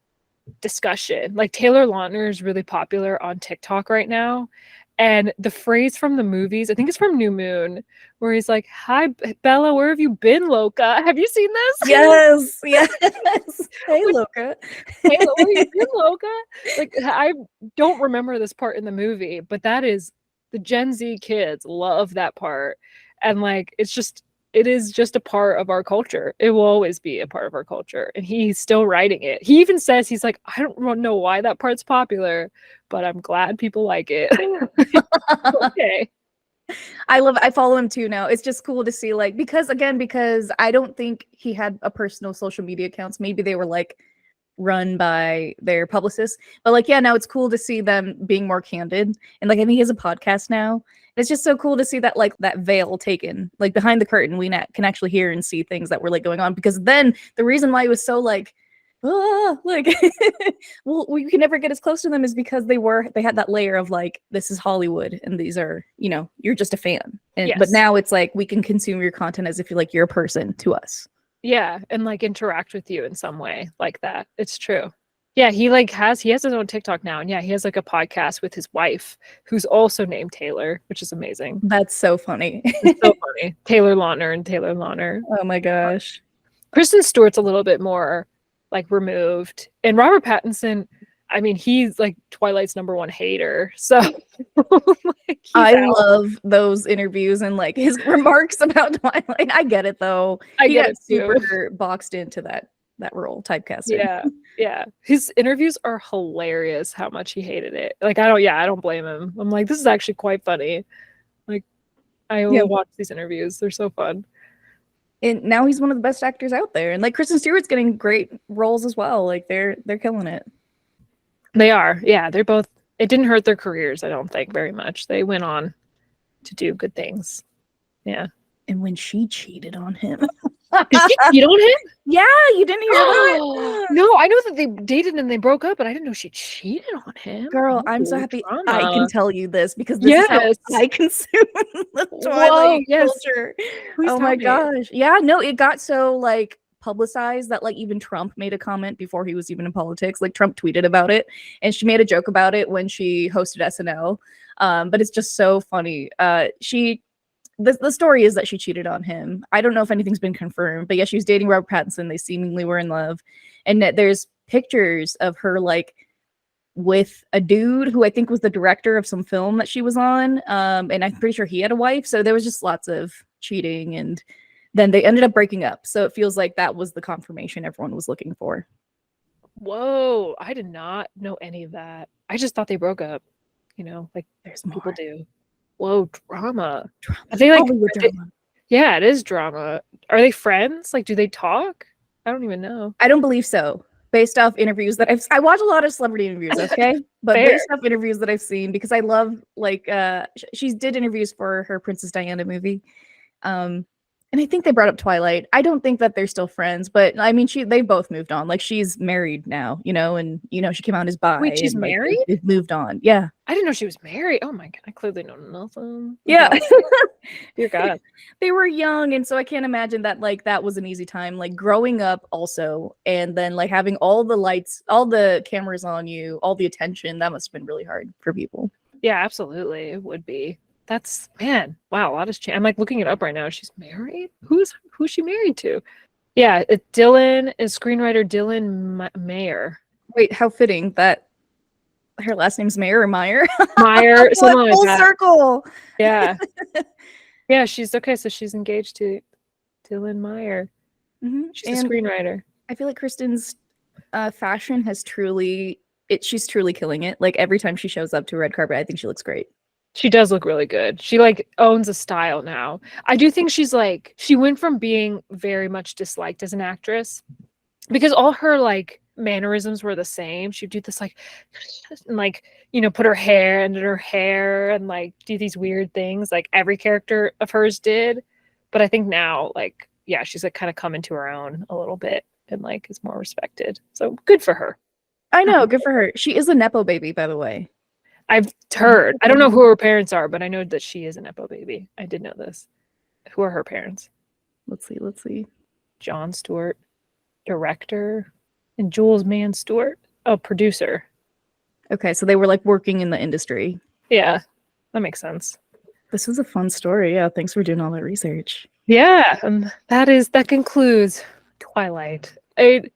Speaker 2: discussion. Like Taylor Lautner is really popular on TikTok right now. And the phrase from the movies, I think it's from New Moon, where he's like, "Hi, Bella, where have you been, Loca?" Have you seen this?
Speaker 1: Yes, yes. Hey,
Speaker 2: like,
Speaker 1: Loca.
Speaker 2: Hey, where have you been, Loca? Like, I don't remember this part in the movie, but that is the Gen Z kids love that part. And like, it is just a part of our culture. It will always be a part of our culture. And he's still writing it. He even says, he's like, I don't know why that part's popular, but I'm glad people like it. Okay.
Speaker 1: I follow him too now. It's just cool to see, like, because I don't think he had a personal social media accounts. Maybe they were like run by their publicist. But like, yeah, now it's cool to see them being more candid. And like I think he has a podcast now. It's just so cool to see that like that veil taken, like behind the curtain, we can actually hear and see things that were like going on. Because then the reason why he was so like like well, we can never get as close to them is because they had that layer of like, this is Hollywood and these are, you're just a fan. And
Speaker 2: Yes.
Speaker 1: But now it's like we can consume your content as if you're a person to us.
Speaker 2: Yeah, and like interact with you in some way like that. It's true. Yeah, he has his own TikTok now, and yeah, he has like a podcast with his wife, who's also named Taylor, which is amazing.
Speaker 1: That's so funny.
Speaker 2: It's so funny. Taylor Lautner and Taylor Lautner.
Speaker 1: Oh my gosh.
Speaker 2: Kristen Stewart's a little bit more like removed, and Robert Pattinson, I mean, he's like Twilight's #1 hater. So
Speaker 1: like, I love those interviews and like his remarks about Twilight. I get it though. He got super boxed into that role, typecasting.
Speaker 2: Yeah. His interviews are hilarious. How much he hated it. Like I don't blame him. I'm like, this is actually quite funny. Like I will watch these interviews. They're so fun.
Speaker 1: And now he's one of the best actors out there. And like Kristen Stewart's getting great roles as well. Like they're killing it.
Speaker 2: They are. Yeah, they're both. It didn't hurt their careers, I don't think, very much. They went on to do good things. Yeah.
Speaker 1: And when she cheated on him.
Speaker 2: Did she cheat on him?
Speaker 1: Yeah, you didn't hear that?
Speaker 2: No, I know that they dated and they broke up, but I didn't know she cheated on him.
Speaker 1: Girl, I'm so happy I can tell you this because this is how I consume the Twilight culture.
Speaker 2: Please
Speaker 1: oh my gosh. Yeah, no, it got so like publicized that like even Trump made a comment before he was even in politics. Like Trump tweeted about it and she made a joke about it when she hosted SNL. But it's just so funny. The story is that she cheated on him. I don't know if anything's been confirmed, but yeah, she was dating Robert Pattinson. They seemingly were in love. And there's pictures of her like with a dude who I think was the director of some film that she was on. And I'm pretty sure he had a wife. So there was just lots of cheating and then they ended up breaking up. So it feels like that was the confirmation everyone was looking for.
Speaker 2: Whoa, I did not know any of that. I just thought they broke up. Like
Speaker 1: there's
Speaker 2: people do. Whoa, drama.
Speaker 1: Are they like drama?
Speaker 2: Yeah, it is drama. Are they friends? Like, do they talk? I don't even know.
Speaker 1: I don't believe so. Based off interviews that I watch a lot of celebrity interviews, okay? But based off interviews that I've seen, because I love like she did interviews for her Princess Diana movie. And I think they brought up Twilight. I don't think that they're still friends, but I mean, they both moved on. Like, she's married now, and she came out as bi.
Speaker 2: Wait, she's
Speaker 1: and, like,
Speaker 2: married?
Speaker 1: They've moved on. Yeah.
Speaker 2: I didn't know she was married. Oh my God, I clearly know nothing.
Speaker 1: Yeah.
Speaker 2: Dear God.
Speaker 1: They were young, and so I can't imagine that, like, that was an easy time. Like, growing up also, and then, like, having all the lights, all the cameras on you, all the attention, that must have been really hard for people.
Speaker 2: Yeah, absolutely. It would be. That's, man, wow, a lot has changed. I'm like looking it up right now. She's married? Who's she married to? Yeah, Dylan is screenwriter Dylan Meyer.
Speaker 1: Wait, how fitting that her last name's Meyer or Meyer?
Speaker 2: Meyer, something like
Speaker 1: full
Speaker 2: that.
Speaker 1: Circle.
Speaker 2: Yeah. Yeah, she's okay, so she's engaged to Dylan Meyer.
Speaker 1: Mm-hmm.
Speaker 2: She's a screenwriter.
Speaker 1: I feel like Kristen's fashion has she's truly killing it. Like, every time she shows up to a red carpet, I think she looks great.
Speaker 2: She does look really good. She like owns a style now. I do think she's like, she went from being very much disliked as an actress because all her like mannerisms were the same. She'd do this like, and like, put her hair into her hair and like do these weird things like every character of hers did. But I think now, like, yeah, she's like kind of come into her own a little bit and like is more respected. So good for her.
Speaker 1: I know, good for her. She is a Nepo baby, by the way.
Speaker 2: I've heard. I don't know who her parents are, but I know that she is a Nepo baby. I did know this. Who are her parents?
Speaker 1: Let's see.
Speaker 2: Jon Stewart, director, and Jules Mann Stewart, a producer. Okay,
Speaker 1: so they were like working in the industry.
Speaker 2: Yeah, that makes sense.
Speaker 1: This was a fun story. Yeah, thanks for doing all that research.
Speaker 2: Yeah, that concludes Twilight. It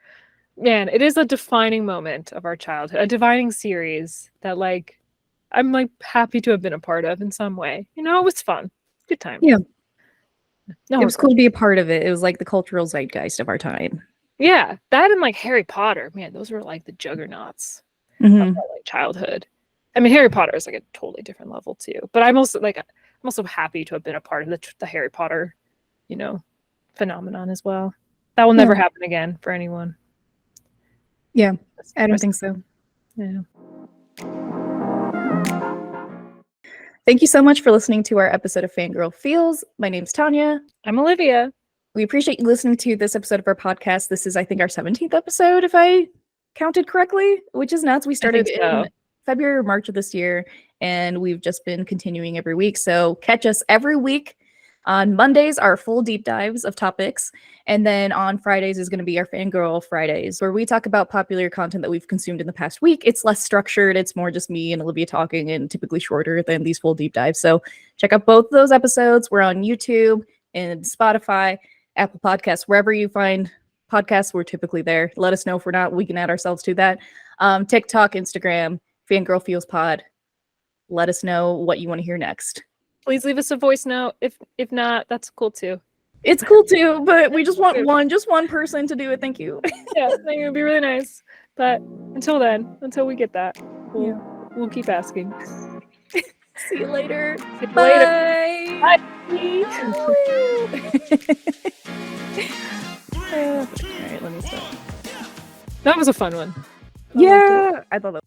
Speaker 2: is a defining moment of our childhood, a defining series that like I'm like happy to have been a part of in some way. It was fun. Good time.
Speaker 1: Yeah.
Speaker 2: No,
Speaker 1: it was cool to be a part of it. It was like the cultural zeitgeist of our time.
Speaker 2: Yeah. That and like Harry Potter. Man, those were like the juggernauts of our like childhood. I mean, Harry Potter is like a totally different level too. But I'm also happy to have been a part of the Harry Potter, phenomenon as well. That will never happen again for anyone.
Speaker 1: Yeah. I don't think so.
Speaker 2: Yeah.
Speaker 1: Thank you so much for listening to our episode of Fangirl Feels. My name's Tanya.
Speaker 2: I'm Olivia.
Speaker 1: We appreciate you listening to this episode of our podcast. This is, I think, our 17th episode, if I counted correctly, which is nuts. We started in February or March of this year, and we've just been continuing every week. So catch us every week. On Mondays, our full deep dives of topics. And then on Fridays is going to be our Fangirl Fridays, where we talk about popular content that we've consumed in the past week. It's less structured. It's more just me and Olivia talking and typically shorter than these full deep dives. So check out both of those episodes. We're on YouTube and Spotify, Apple Podcasts, wherever you find podcasts, we're typically there. Let us know if we're not. We can add ourselves to that. TikTok, Instagram, Fangirl Feels Pod. Let us know what you want to hear next.
Speaker 2: Please leave us a voice note. If not, that's cool too.
Speaker 1: It's cool too, but we just want one person to do it. Thank you.
Speaker 2: Yeah, I think it would be really nice. But until then, until we get that, we'll keep asking.
Speaker 1: See you later.
Speaker 2: See you later.
Speaker 1: Bye. All right, let me stop.
Speaker 2: That was a fun one.
Speaker 1: Yeah, I thought that.